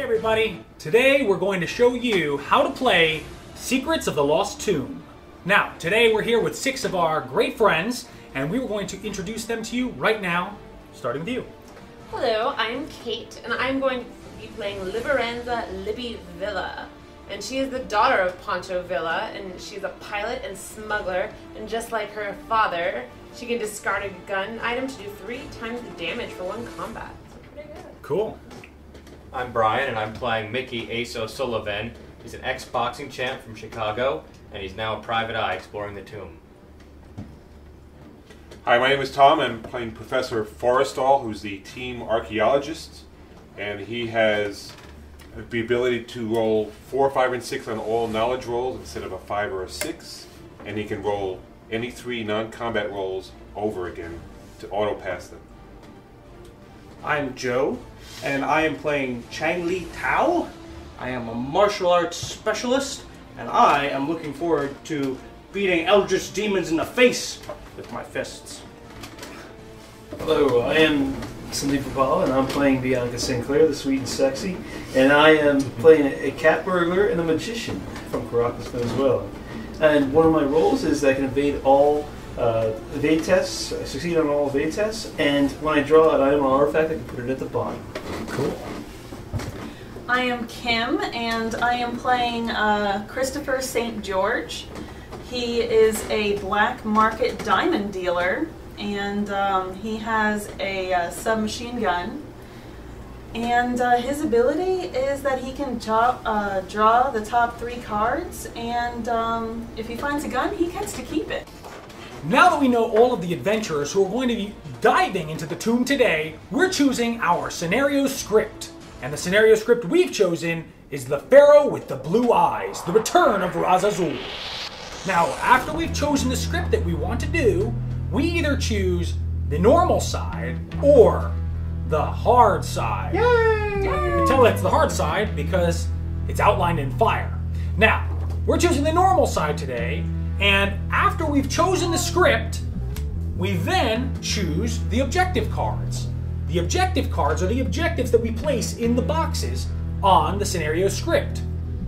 everybody, today we're going to show you how to play Secrets of the Lost Tomb. Now, today we're here with 6 of our great friends, and we were going to introduce them to you right now, starting with you. Hello, I'm Kate, and I'm going to be playing Liberenza Libby Villa. And she is the daughter of Pancho Villa, and she's a pilot and smuggler, and just like her father, she can discard a gun item to do 3 times the damage for 1 combat. So pretty good. Cool. I'm Brian, and I'm playing Mickey Ace O'Sullivan. He's an ex-boxing champ from Chicago, and he's now a private eye exploring the tomb. Hi, my name is Tom. I'm playing Professor Forrestal, who's the team archaeologist, and he has the ability to roll 4, 5, and 6 on all knowledge rolls instead of a 5 or a 6, and he can roll any 3 non-combat rolls over again to auto-pass them. I'm Joe, and I am playing Chang Li Tao. I am a martial arts specialist, and I am looking forward to beating eldritch demons in the face with my fists. Hello, I am Sandeep Rapal, and I'm playing Bianca Sinclair, the sweet and sexy, and I am playing a cat burglar and a magician from Caracas, Venezuela. And one of my roles is that I can evade all evade tests, I succeed on all evade tests, and when I draw an item or artifact, I can put it at the bottom. Cool. I am Kim, and I am playing Christopher St. George. He is a black market diamond dealer, and he has a submachine gun. And his ability is that he can draw the top 3 cards, and if he finds a gun, he gets to keep it. Now that we know all of the adventurers who are going to be diving into the tomb today, we're choosing our scenario script. And the scenario script we've chosen is The Pharaoh with the Blue Eyes, The Return of Ra's al Ghul. Now, after we've chosen the script that we want to do, we either choose the normal side or the hard side. Yay! You can tell it's the hard side because it's outlined in fire. Now, we're choosing the normal side today, and after we've chosen the script, we then choose the objective cards. The objective cards are the objectives that we place in the boxes on the scenario script.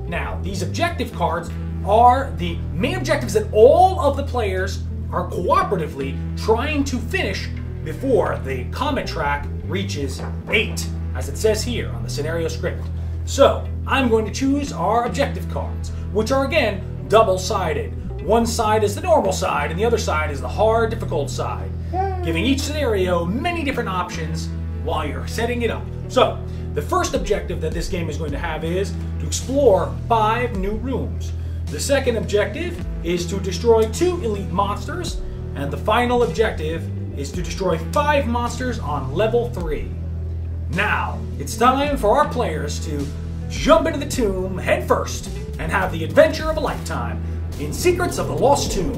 Now, these objective cards are the main objectives that all of the players are cooperatively trying to finish before the combat track reaches 8, as it says here on the scenario script. So, I'm going to choose our objective cards, which are again double-sided. One side is the normal side, and the other side is the hard, difficult side, giving each scenario many different options while you're setting it up. So, the first objective that this game is going to have is to explore 5 new rooms. The second objective is to destroy 2 elite monsters, and the final objective is to destroy 5 monsters on level 3. Now, it's time for our players to jump into the tomb head first and have the adventure of a lifetime in Secrets of the Lost Tomb.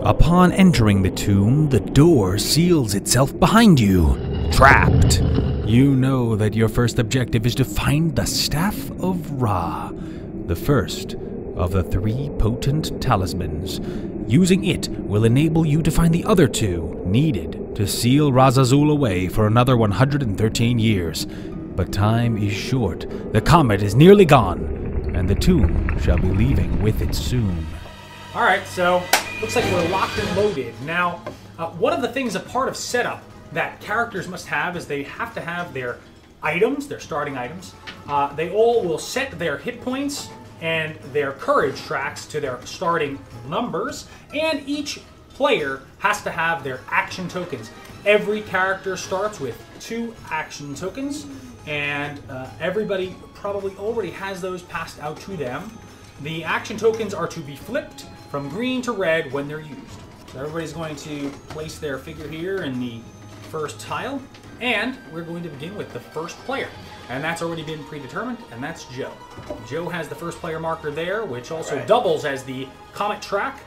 Upon entering the tomb, the door seals itself behind you. Trapped. You know that your first objective is to find the Staff of Ra, the first of the 3 potent talismans. Using it will enable you to find the other 2 needed to seal Ra's al Ghul away for another 113 years. But time is short. The comet is nearly gone, and the tomb shall be leaving with it soon. Alright, so looks like we're locked and loaded. Now, one of the things, a part of setup that characters must have is they have to have their items, their starting items. They all will set their hit points and their courage tracks to their starting numbers, and each player has to have their action tokens. Every character starts with 2 action tokens, and everybody probably already has those passed out to them. The action tokens are to be flipped from green to red when they're used. So everybody's going to place their figure here in the first tile, and we're going to begin with the first player. And that's already been predetermined, and that's Joe. Joe has the first player marker there, which also doubles as the comet track,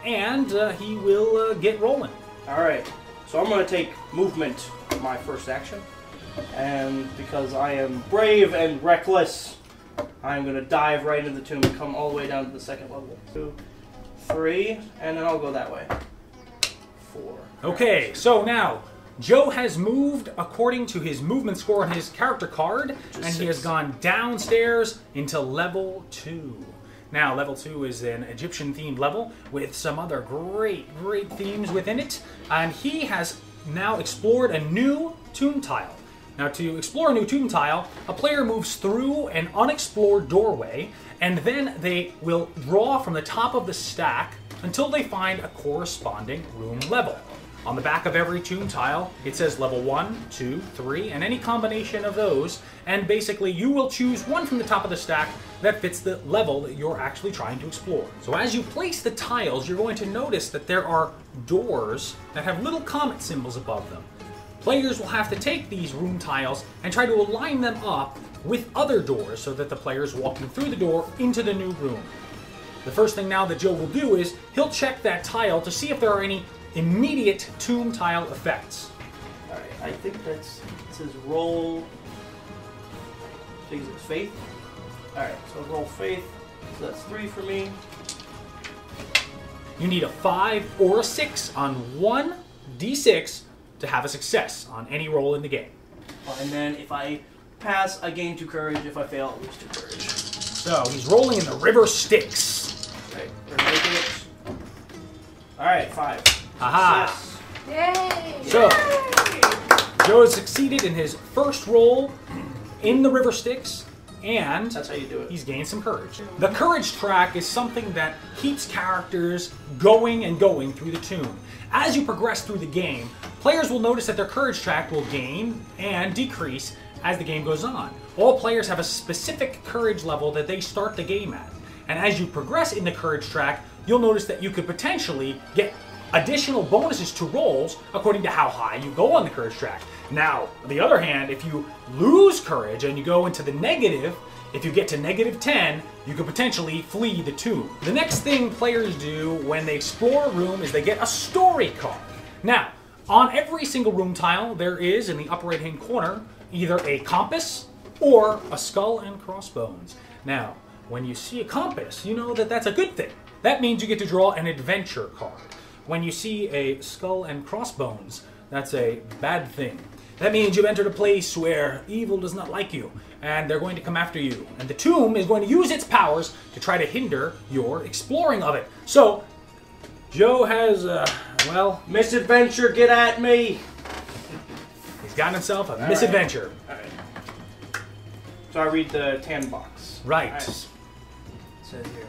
and he will get rolling. Alright, so I'm going to take movement my first action, and because I am brave and reckless, I'm going to dive right into the tomb and come all the way down to the 2nd level. 2, 3, and then I'll go that way. 4. Okay, so now Joe has moved according to his movement score on his character card, and he has gone downstairs into level 2. Now, level 2 is an Egyptian-themed level with some other great themes within it, and he has now explored a new tomb tile. Now, to explore a new tomb tile, a player moves through an unexplored doorway, and then they will draw from the top of the stack until they find a corresponding room level. On the back of every tomb tile, it says level 1, 2, 3, and any combination of those, and basically you will choose one from the top of the stack that fits the level that you're actually trying to explore. So as you place the tiles, you're going to notice that there are doors that have little comet symbols above them. Players will have to take these room tiles and try to align them up with other doors so that the player is walking through the door into the new room. The first thing now that Joe will do is he'll check that tile to see if there are any immediate tomb tile effects. Alright, I think it says roll. I think it's faith. Alright, so roll faith. So that's 3 for me. You need a 5 or a 6 on 1d6 to have a success on any roll in the game. And then if I pass, I gain 2 courage. If I fail, I lose 2 courage. So he's rolling in the river Styx. Okay, we're making it. Alright, 5. Aha! Yay! So, Joe has succeeded in his first roll in the river Styx, and That's how you do it. he's gained some courage. The courage track is something that keeps characters going and going through the tomb. As you progress through the game, players will notice that their courage track will gain and decrease as the game goes on. All players have a specific courage level that they start the game at. And as you progress in the courage track, you'll notice that you could potentially get additional bonuses to rolls according to how high you go on the courage track. Now, on the other hand, if you lose courage and you go into the negative, if you get to -10, you could potentially flee the tomb. The next thing players do when they explore a room is they get a story card. Now, on every single room tile, there is, in the upper right-hand corner, either a compass or a skull and crossbones. Now, when you see a compass, you know that that's a good thing. That means you get to draw an adventure card. When you see a skull and crossbones, that's a bad thing. That means you've entered a place where evil does not like you, and they're going to come after you. And the tomb is going to use its powers to try to hinder your exploring of it. So, Joe has, well... Misadventure, get at me! He's gotten himself a misadventure. Alright. So I read the tan box. Right. It says here.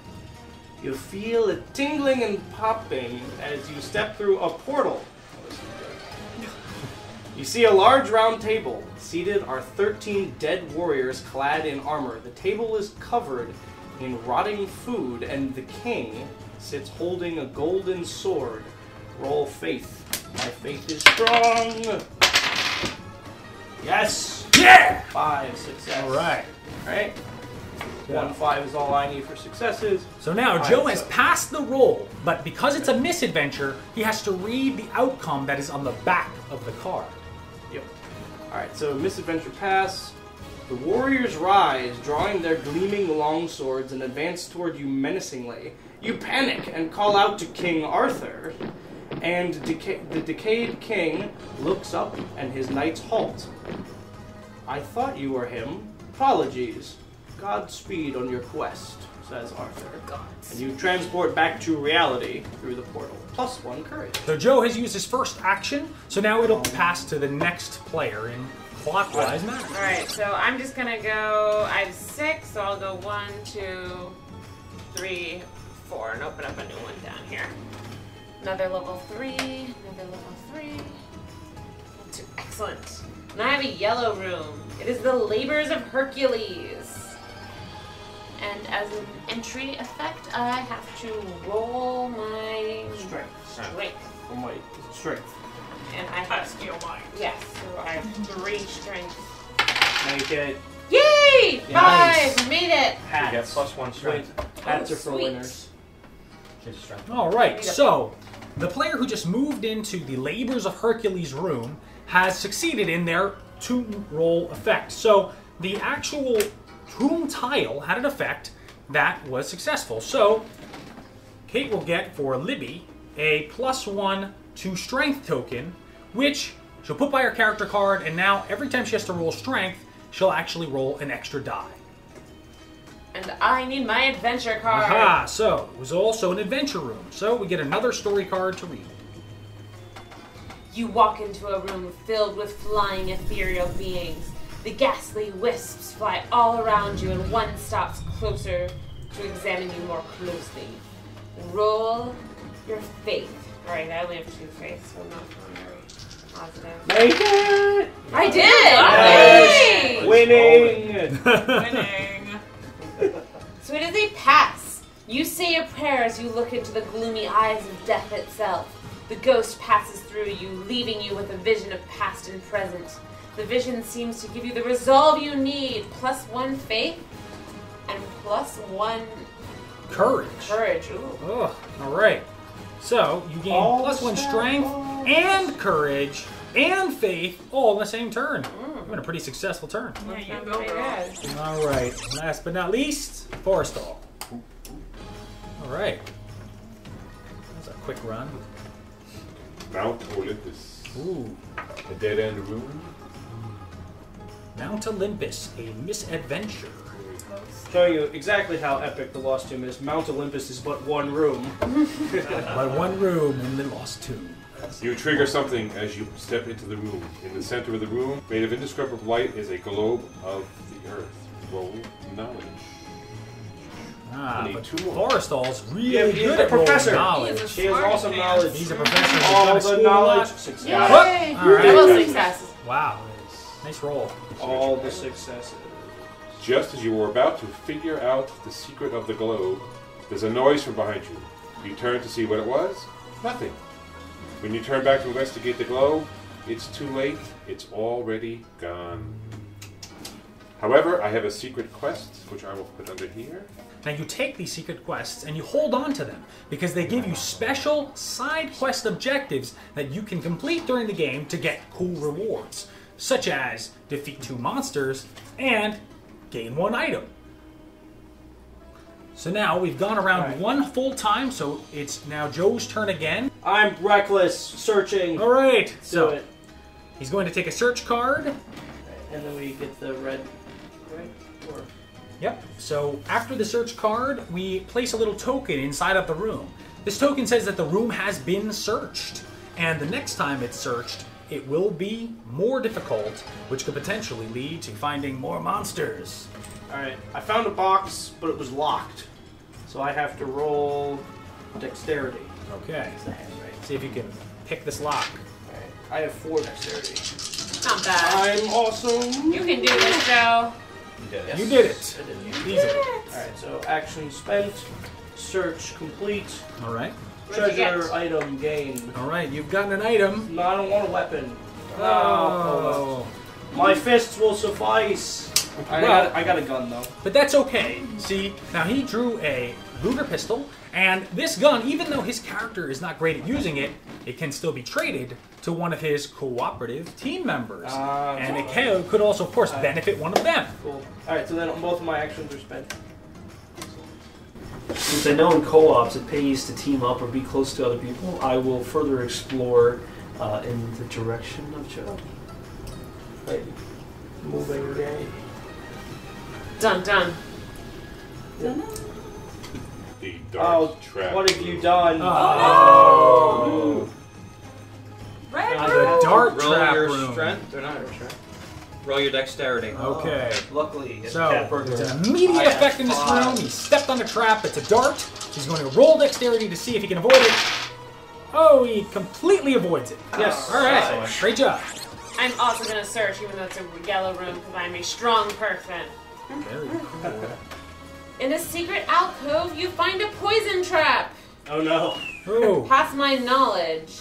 You feel it tingling and popping as you step through a portal. You see a large round table. Seated are 13 dead warriors clad in armor. The table is covered in rotting food, and the king sits holding a golden sword. Roll faith. My faith is strong. Yes! Yeah! 5 success. Alright. Alright. 1 5 is all I need for successes. So now Joe has passed the roll, but because it's a misadventure, he has to read the outcome that is on the back of the card. Yep. Alright, so misadventure pass. The warriors rise, drawing their gleaming longswords and advance toward you menacingly. You panic and call out to King Arthur, and the decayed king looks up and his knights halt. I thought you were him. Apologies. Godspeed on your quest, says Arthur. And you transport back to reality through the portal. +1 courage. So Joe has used his first action, so now it'll pass to the next player in clockwise manner. Alright, so I'm just gonna go, I have 6, so I'll go 1, 2, 3, 4, and open up a new one down here. Another level 3, another level 3. 2, excellent. And I have a yellow room. It is the Labors of Hercules. And as an entry effect, I have to roll my strength. Oh my strength. And I have steal mine. Yes, so I have 3 strength. Now you get Yay! 5! Nice. Made it! hats. You get +1 strength. Hats are for sweet. winners. Here's your strength. Alright, so the player who just moved into the Labors of Hercules room has succeeded in their tomb roll effect. So the actual tomb tile had an effect that was successful. So Kate will get for Libby a +1 to strength token, which she'll put by her character card, and now every time she has to roll strength, she'll actually roll an extra die. And I need my adventure card. Aha! So, it was also an adventure room. So, we get another story card to read. You walk into a room filled with flying ethereal beings. The ghastly wisps fly all around you, and one stops closer to examine you more closely. Roll your faith. Alright, I only have 2 faiths, so I'm not feeling very positive. Make it! I did! Yes. Winning! Winning. So it is a pass. You say a prayer as you look into the gloomy eyes of death itself. The ghost passes through you, leaving you with a vision of past and present. The vision seems to give you the resolve you need, +1 faith, and +1 Courage. Ooh. Oh, alright. So, you gain +1 strength, and courage, and faith, all in the same turn. You're having a pretty successful turn. Yeah, you Sounds go, pretty girl. good. Alright, last but not least, Forrestal. Alright. That was a quick run. Mount Olympus. Ooh. A dead-end room. Mount Olympus, a misadventure. Showing you exactly how epic the Lost Tomb is. Mount Olympus is but one room. But one room in the Lost Tomb. You trigger something as you step into the room. In the center of the room, made of indescribable light, is a globe of the earth. Roll knowledge. Ah, I need but 2 more. Forrestal's really Yeah, he's good the at rolling professor. knowledge. He's He has awesome knowledge. He's a professor. He's All gone to the school a knowledge. lot. Success. Yay! All right. Double Exactly. successes. Wow. Nice roll. All the successes. Just as you were about to figure out the secret of the globe, there's a noise from behind you. You turn to see what it was. Nothing. When you turn back to investigate the globe, it's too late. It's already gone. However, I have a secret quest, which I will put under here. Now you take these secret quests and you hold on to them because they give you special side quest objectives that you can complete during the game to get cool rewards, such as defeat 2 monsters and gain 1 item. So now we've gone around one full time, so it's now Joe's turn again. I'm reckless, searching. All right, Do so it. he's going to take a search card. And then we get the red. Right? Or Yep. So after the search card, we place a little token inside of the room. This token says that the room has been searched, and the next time it's searched, it will be more difficult, which could potentially lead to finding more monsters. Alright, I found a box, but it was locked. So I have to roll dexterity. Okay. That's the hand, right? See if you can pick this lock. Alright, I have 4 dexterity. Not bad. I'm awesome. You can do this, Joe. You did it. You did it. I did it. Easily. Alright, so action spent, search complete, All right. What'd you treasure get? item gained. All right. You've gotten an item. No, I don't want a weapon. Oh. My fists will suffice. I got a gun though. But that's okay. See, now he drew a Luger pistol, and this gun, even though his character is not great at using it, it can still be traded to one of his cooperative team members. And it could also, of course, benefit one of them. Cool. Alright, so then both of my actions are spent. Since I know in co-ops it pays to team up or be close to other people, I will further explore in the direction of Joe. Right. Moving game. Dun dun. The dark trap. What have you done? Oh. Red The room. dart Roll trap your room. strength, or not your strength. Roll your dexterity. Okay. Luckily, it's So, cat burglar. it's an immediate I effect have in this 5. room. He stepped on a trap. It's a dart. He's going to roll dexterity to see if he can avoid it. Oh, he completely avoids it. Yes. All right. Great job. I'm also going to search, even though it's a yellow room, because I'm a strong person. Very cool. In a secret alcove, you find a poison trap. Oh no. Oh. Pass my knowledge.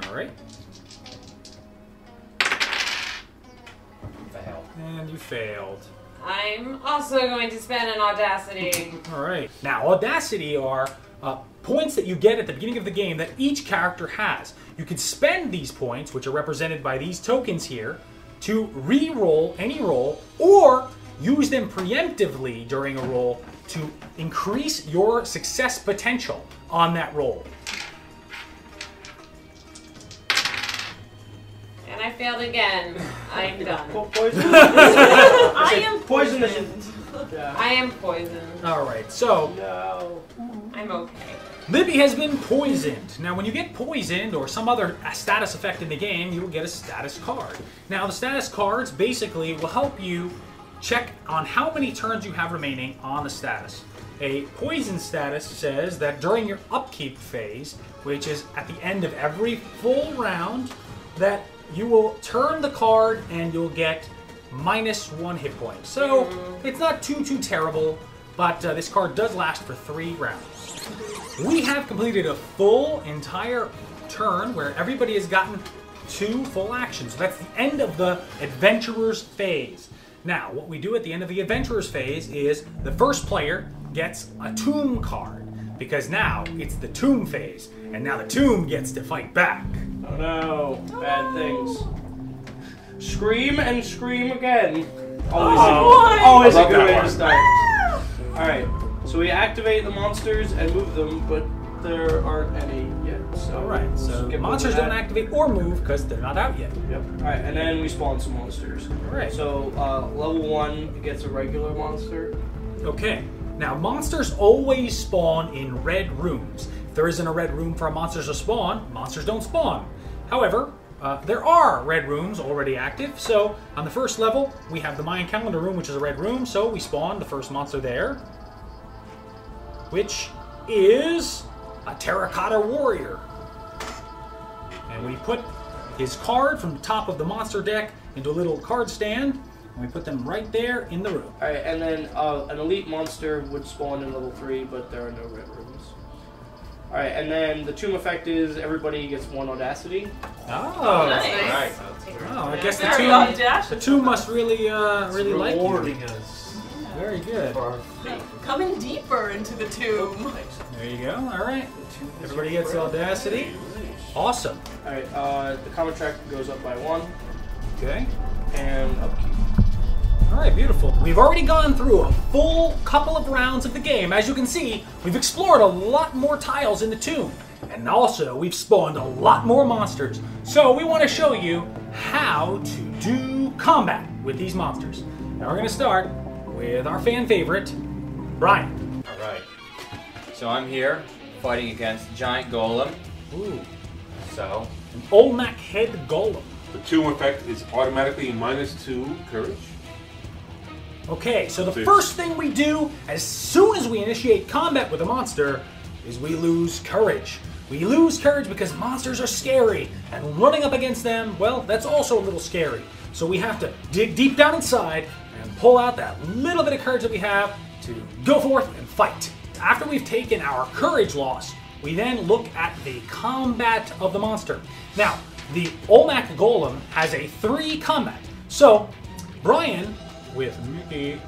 All right. Fail. And you failed. I'm also going to spend an audacity. All right. Now, Audacity are points that you get at the beginning of the game that each character has. You can spend these points, which are represented by these tokens here, to re-roll any roll, or use them preemptively during a roll to increase your success potential on that roll. failed again. I'm done. Poison? I am Poisonous. poisoned. Yeah. I am poisoned. All right, so No. I'm okay. Libby has been poisoned. Now, when you get poisoned or some other status effect in the game, you will get a status card. Now, the status cards basically will help you check on how many turns you have remaining on the status. A poison status says that during your upkeep phase, which is at the end of every full round, that you will turn the card and you'll get -1 hit point. So, it's not too terrible, but this card does last for 3 rounds. We have completed a full entire turn where everybody has gotten 2 full actions. So that's the end of the Adventurer's phase. Now, what we do at the end of the Adventurer's phase is the first player gets a Tomb card, because now it's the Tomb phase, and now the Tomb gets to fight back. Oh no. Bad things. Scream and scream again. Always I a love good that way to one. start. Alright, so we activate the monsters and move them, but there aren't any yet. So Alright, so skip monsters over don't that. activate or move because they're not out yet. Yep. Alright, and then we spawn some monsters. Alright. So level 1 gets a regular monster. Okay, now monsters always spawn in red rooms. If there isn't a red room for monsters to spawn, monsters don't spawn. However, there are red rooms already active. So on the first level, we have the Mayan calendar room, which is a red room. So we spawn the first monster there, which is a terracotta warrior. And we put his card from the top of the monster deck into a little card stand, and we put them right there in the room. Alright, and then an elite monster would spawn in level 3, but there are no red rooms. Alright, and then the tomb effect is everybody gets 1 audacity. Oh, Nice. Alright. Oh, I guess the Very tomb, audacious. the tomb must really like you. Rewarding us Very good. for our faith. Coming deeper into the tomb. There you go. All right. Everybody gets audacity. Awesome. Alright, the common track goes up by 1, Okay. and upkeep. All right, beautiful. We've already gone through a full couple of rounds of the game. As you can see, we've explored a lot more tiles in the tomb. And also, we've spawned a lot more monsters. So we want to show you how to do combat with these monsters. Now we're going to start with our fan favorite, Brian. Alright. So I'm here fighting against Giant Golem. Ooh. So, An Olmec head golem. The tomb effect is automatically -2 courage. Okay, so the Six. first thing we do as soon as we initiate combat with a monster is we lose courage. We lose courage because monsters are scary, and running up against them, well, that's also a little scary. So we have to dig deep down inside and pull out that little bit of courage that we have to go forth and fight. After we've taken our courage loss, we then look at the combat of the monster. Now, the Olmec Golem has a 3 combat. So, Brian, with Mickey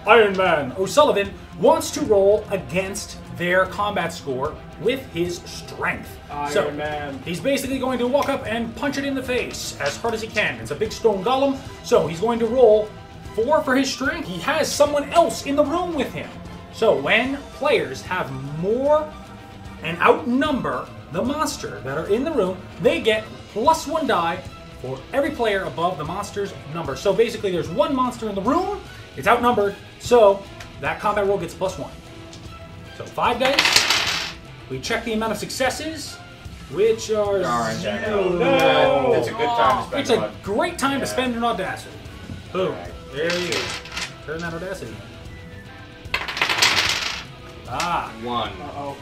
Iron Man O'Sullivan, wants to roll against their combat score with his strength. Iron Man. He's basically going to walk up and punch it in the face as hard as he can. It's a big stone golem, so he's going to roll 4 for his strength. He has someone else in the room with him. So when players have more and outnumber the monster that are in the room, they get +1 die for every player above the monster's number. So basically there's 1 monster in the room, it's outnumbered, so that combat roll gets +1. So 5 dice. We check the amount of successes, which are Darn, 0. no. It's a good time to spend It's a blood. great time to Yeah. spend an audacity. Boom. Right. There you go. Turn that audacity. Ah. 1. Uh-oh.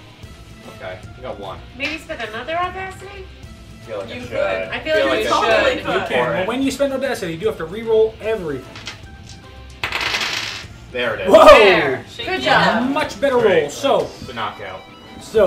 Okay, you got 1. Maybe spend another audacity? I feel like You I should. could. I feel like you totally should. could. You can. Well, when you spend audacity, you do have to re-roll everything. There it is. Whoa! There. Shake Good it job. up. Much better roll. Great. So The knockout.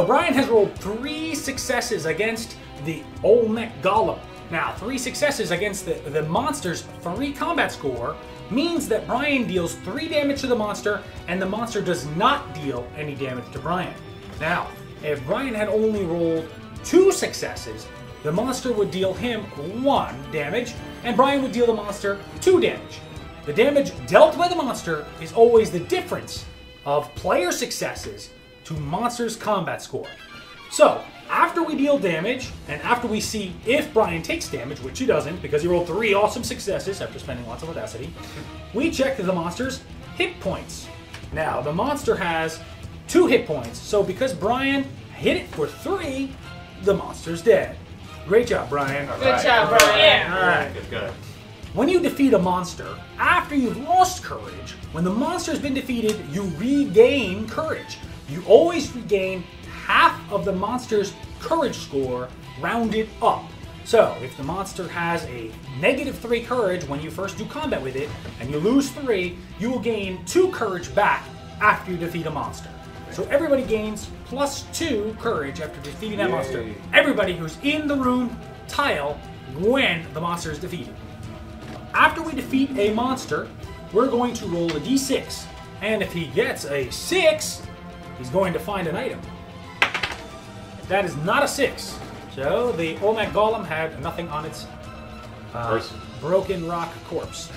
Brian has rolled 3 successes against the Olmec Golem. Now, 3 successes against the monster's 3 combat score means that Brian deals 3 damage to the monster, and the monster does not deal any damage to Brian. Now, if Brian had only rolled 2 successes, the monster would deal him 1 damage, and Brian would deal the monster 2 damage. The damage dealt by the monster is always the difference of player successes to monster's combat score. So, After we deal damage, and after we see if Brian takes damage, which he doesn't because he rolled 3 awesome successes after spending lots of audacity, we check the monster's hit points. Now, the monster has 2 hit points, so because Brian hit it for 3, the monster's dead. Great job, Brian. Good job, Brian. All right. Good. When you defeat a monster, after you've lost courage, when the monster's been defeated, you regain courage. You always regain half of the monster's courage score rounded up. So, if the monster has a -3 courage when you first do combat with it, and you lose 3, you will gain 2 courage back after you defeat a monster. So everybody gains +2 courage after defeating that monster. Everybody who's in the rune tile when the monster is defeated. After we defeat a monster, we're going to roll a d6. And if he gets a 6, he's going to find an item. If that is not a 6, so the Olmec Golem had nothing on its broken rock corpse.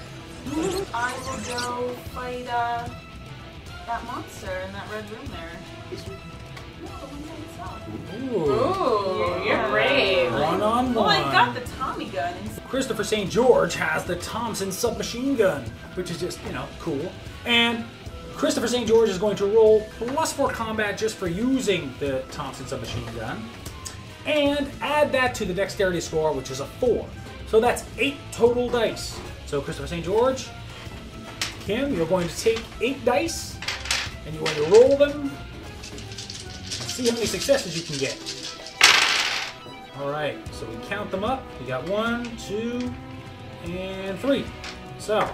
I will go fight that monster in that red room there. No, the one by itself. Ooh, you're brave. One-on-one. Well, I got the Tommy gun. Christopher St. George has the Thompson submachine gun, which is just, cool. And Christopher St. George is going to roll +4 combat just for using the Thompson submachine gun. And add that to the dexterity score, which is a 4. So that's 8 total dice. So Christopher St. George, Kim, you're going to take 8 dice, and you're going to roll them, and see how many successes you can get. Alright, so we count them up. We got 1, 2, and 3. So,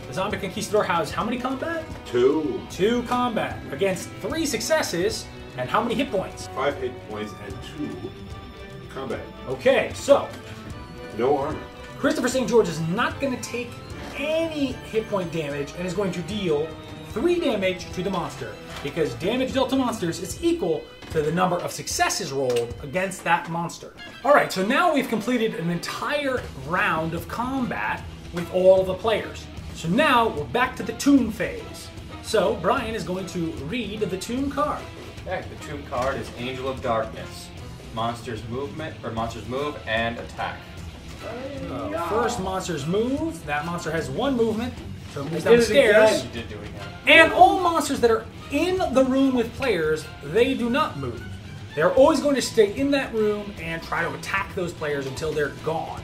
the Zombie Conquistador has how many combat? 2. 2 combat against 3 successes, and how many hit points? 5 hit points and 2 combat. Okay, so No armor. Christopher St. George is not going to take any hit point damage and is going to deal 3 damage to the monster, because damage dealt to monsters is equal to the number of successes rolled against that monster. Alright, so now we've completed an entire round of combat with all of the players. So now we're back to the tomb phase. So Brian is going to read the tomb card. Okay, the tomb card is Angel of Darkness. Monsters move and attack. First monster's move. That monster has 1 movement, so it moves I did it downstairs. You did do it again. And all monsters that are in the room with players, they do not move. They're always going to stay in that room and try to attack those players until they're gone.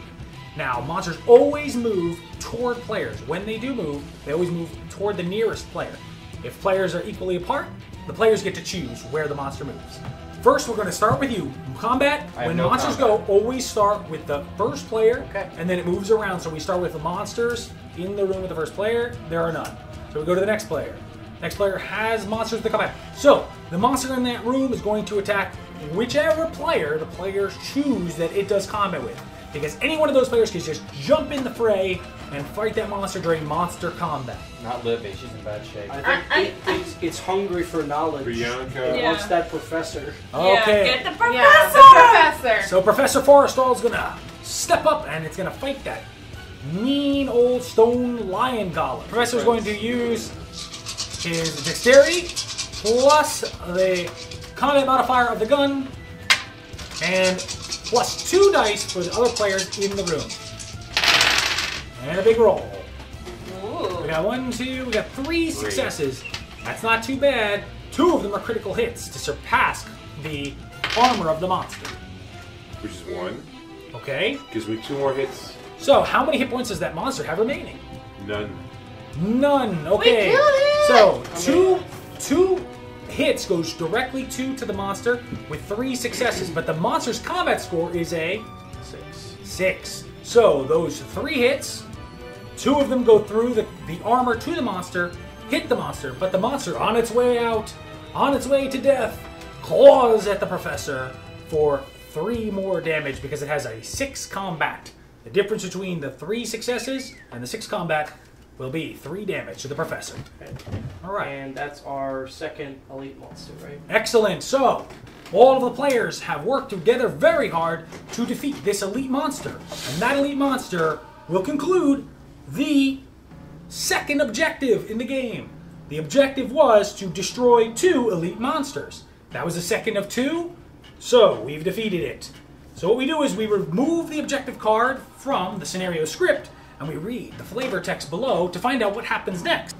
Now, monsters always move toward players. When they do move, they always move toward the nearest player. If players are equally apart, the players get to choose where the monster moves. First, we're going to start with you. Combat, when monsters go, always start with the first player, and then it moves around. So we start with the monsters in the room with the first player. There are none. So we go to the next player. Next player has monsters to combat. So the monster in that room is going to attack whichever player the players choose that it does combat with. Because any one of those players can just jump in the fray and fight that monster during monster combat. Not Libby, she's in bad shape. I think it's hungry for knowledge. Bianca. Yeah. Wants that professor. Okay. Yeah, get the professor! Yeah, the professor. So Professor Forrestal is gonna step up and it's gonna fight that mean old stone lion golem. Professor's going to use his dexterity plus the combat modifier of the gun and plus 2 dice for the other players in the room. And a big roll. Ooh. We got 1, 2, we got 3 successes. That's not too bad. 2 of them are critical hits to surpass the armor of the monster. Which is 1. Okay. Gives me 2 more hits. So, how many hit points does that monster have remaining? None. None. Okay. We killed it! So, two hits goes directly to the monster with 3 successes, but the monster's combat score is a 6. So, those 3 hits, 2 of them go through the armor to the monster, hit the monster, but the monster, on its way out, on its way to death, claws at the professor for 3 more damage because it has a 6 combat. The difference between the 3 successes and the 6 combat will be 3 damage to the professor. All right. And that's our second elite monster, right? Excellent. So, all of the players have worked together very hard to defeat this elite monster. And that elite monster will conclude the second objective in the game. The objective was to destroy 2 elite monsters. That was the second of 2. So, we've defeated it. So what we do is we remove the objective card from the scenario script, and we read the flavor text below to find out what happens next.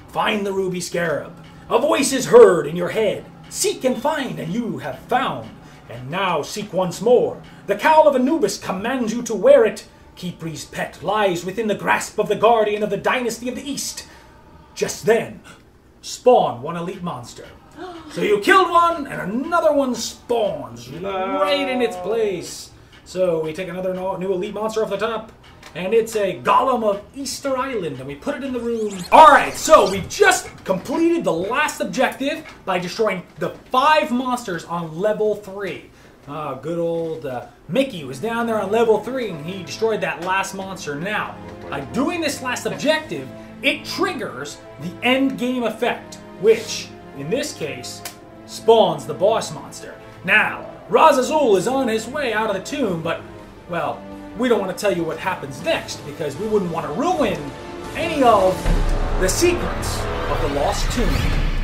Find the ruby scarab. A voice is heard in your head. Seek and find, and you have found. And now seek once more. The cowl of Anubis commands you to wear it. Kipri's pet lies within the grasp of the guardian of the dynasty of the East. Just then, spawn one elite monster. So you killed one, and another one spawns right in its place. So we take another new elite monster off the top, and it's a golem of Easter Island, and we put it in the room. Alright, so we just completed the last objective by destroying the 5 monsters on level 3. Good old Mickey was down there on level 3, and he destroyed that last monster. Now, by doing this last objective, it triggers the end game effect, which, in this case, spawns the boss monster. Now, Razazul is on his way out of the tomb, but, well, we don't want to tell you what happens next because we wouldn't want to ruin any of the secrets of the lost tomb.